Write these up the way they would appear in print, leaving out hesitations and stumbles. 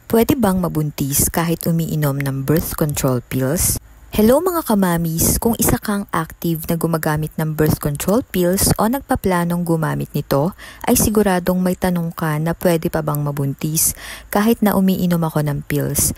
Pwede bang mabuntis kahit umiinom ng birth control pills? Hello mga kamamis, kung isa kang active na gumagamit ng birth control pills o nagpaplanong gumamit nito, ay siguradong may tanong ka na pwede pa bang mabuntis kahit na umiinom ako ng pills.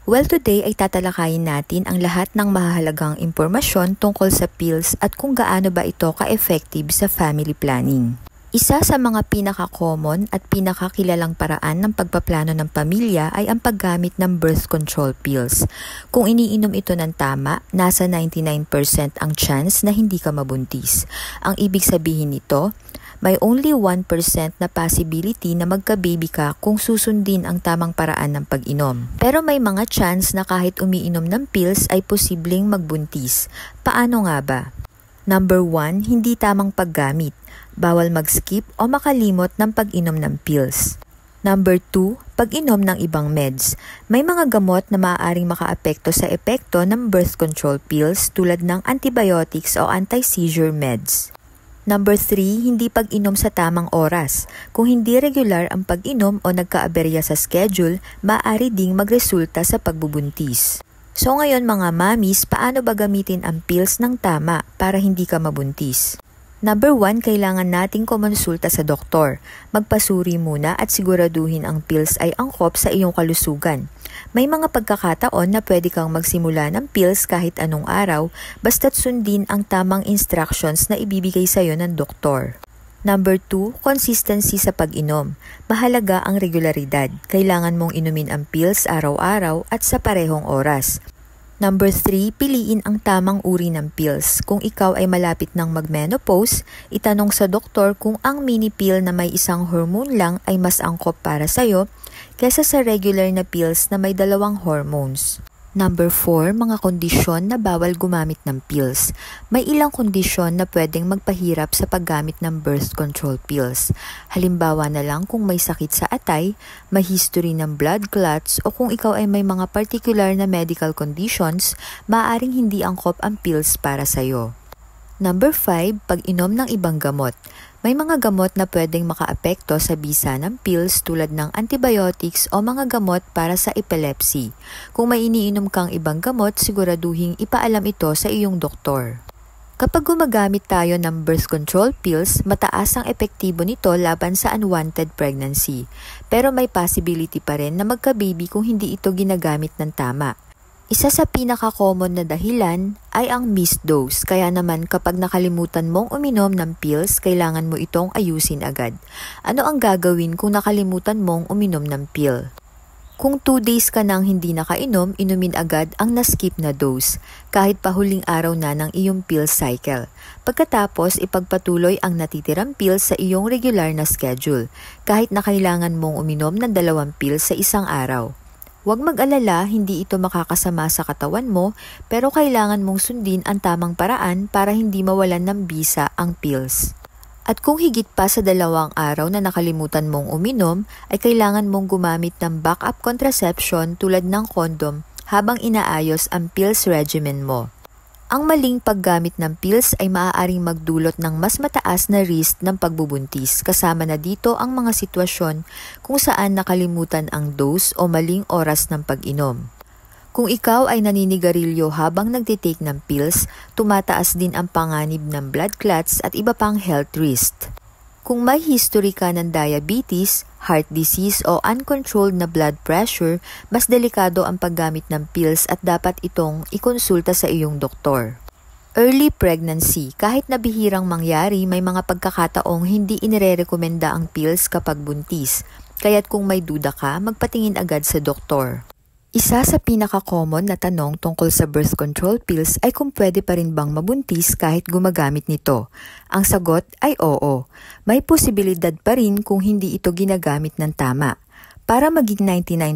Well, today ay tatalakayin natin ang lahat ng mahahalagang impormasyon tungkol sa pills at kung gaano ba ito ka-effective sa family planning. Isa sa mga pinaka-common at pinakakilalang paraan ng pagpaplano ng pamilya ay ang paggamit ng birth control pills. Kung iniinom ito ng tama, nasa 99% ang chance na hindi ka mabuntis. Ang ibig sabihin nito, may only 1% na possibility na magka-baby ka kung susundin ang tamang paraan ng pag-inom. Pero may mga chance na kahit umiinom ng pills ay posibleng magbuntis. Paano nga ba? Number 1, hindi tamang paggamit. Bawal mag-skip o makalimot ng pag-inom ng pills. Number 2, pag-inom ng ibang meds. May mga gamot na maaaring makaapekto sa epekto ng birth control pills tulad ng antibiotics o anti-seizure meds. Number 3, hindi pag-inom sa tamang oras. Kung hindi regular ang pag-inom o nagkaaberya sa schedule, maaari ding magresulta sa pagbubuntis. So ngayon mga mamis, paano ba gamitin ang pills ng tama para hindi ka mabuntis? Number 1, kailangan nating kumonsulta sa doktor. Magpasuri muna at siguraduhin ang pills ay angkop sa iyong kalusugan. May mga pagkakataon na pwede kang magsimula ng pills kahit anong araw basta't sundin ang tamang instructions na ibibigay sa iyo ng doktor. Number 2, consistency sa pag-inom. Mahalaga ang regularidad. Kailangan mong inumin ang pills araw-araw at sa parehong oras. Number 3, piliin ang tamang uri ng pills. Kung ikaw ay malapit ng mag-menopause, itanong sa doktor kung ang mini pill na may isang hormone lang ay mas angkop para sa'yo kaysa sa regular na pills na may dalawang hormones. Number 4, mga kondisyon na bawal gumamit ng pills. May ilang kondisyon na pwedeng magpahirap sa paggamit ng birth control pills. Halimbawa na lang kung may sakit sa atay, may history ng blood clots o kung ikaw ay may mga particular na medical conditions, maaaring hindi angkop ang pills para sa'yo. Number 5, pag-inom ng ibang gamot. May mga gamot na pwedeng makaapekto sa bisa ng pills tulad ng antibiotics o mga gamot para sa epilepsy. Kung may iniinom kang ibang gamot, siguraduhin ipaalam ito sa iyong doktor. Kapag gumagamit tayo ng birth control pills, mataas ang epektibo nito laban sa unwanted pregnancy. Pero may possibility pa rin na magka-baby kung hindi ito ginagamit ng tama. Isa sa pinaka-common na dahilan ay ang missed dose. Kaya naman kapag nakalimutan mong uminom ng pills, kailangan mo itong ayusin agad. Ano ang gagawin kung nakalimutan mong uminom ng pill? Kung 2 days ka nang hindi nakainom, inumin agad ang na-skip na dose, kahit pahuling araw na ng iyong pill cycle. Pagkatapos, ipagpatuloy ang natitirang pills sa iyong regular na schedule, kahit na kailangan mong uminom ng 2 pills sa isang araw. Huwag mag-alala, hindi ito makakasama sa katawan mo, pero kailangan mong sundin ang tamang paraan para hindi mawalan ng bisa ang pills. At kung higit pa sa 2 araw na nakalimutan mong uminom, ay kailangan mong gumamit ng backup contraception tulad ng condom habang inaayos ang pills regimen mo. Ang maling paggamit ng pills ay maaaring magdulot ng mas mataas na risk ng pagbubuntis, kasama na dito ang mga sitwasyon kung saan nakalimutan ang dose o maling oras ng pag-inom. Kung ikaw ay naninigarilyo habang nagtitake ng pills, tumataas din ang panganib ng blood clots at iba pang health risk. Kung may history ka ng diabetes, heart disease o uncontrolled na blood pressure, mas delikado ang paggamit ng pills at dapat itong ikonsulta sa iyong doktor. Early pregnancy. Kahit na bihirang mangyari, may mga pagkakataong hindi inirerekomenda ang pills kapag buntis. Kaya't kung may duda ka, magpatingin agad sa doktor. Isa sa pinaka-common na tanong tungkol sa birth control pills ay kung pwede pa rin bang mabuntis kahit gumagamit nito. Ang sagot ay oo. May posibilidad pa rin kung hindi ito ginagamit ng tama. Para maging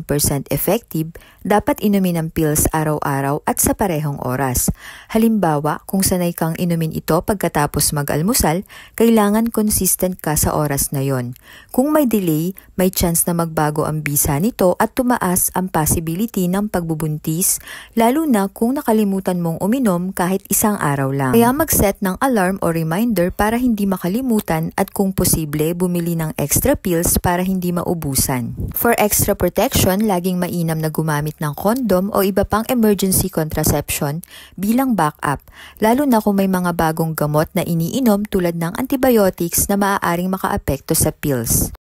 99% effective, dapat inumin ang pills araw-araw at sa parehong oras. Halimbawa, kung sanay kang inumin ito pagkatapos mag-almusal, kailangan consistent ka sa oras na yon. Kung may delay, may chance na magbago ang bisa nito at tumaas ang possibility ng pagbubuntis, lalo na kung nakalimutan mong uminom kahit isang araw lang. Kaya mag-set ng alarm o reminder para hindi makalimutan at kung posible, bumili ng extra pills para hindi maubusan. For extra protection, laging mainam na gumamit ng kondom o iba pang emergency contraception bilang backup, lalo na kung may mga bagong gamot na iniinom tulad ng antibiotics na maaaring makaapekto sa pills.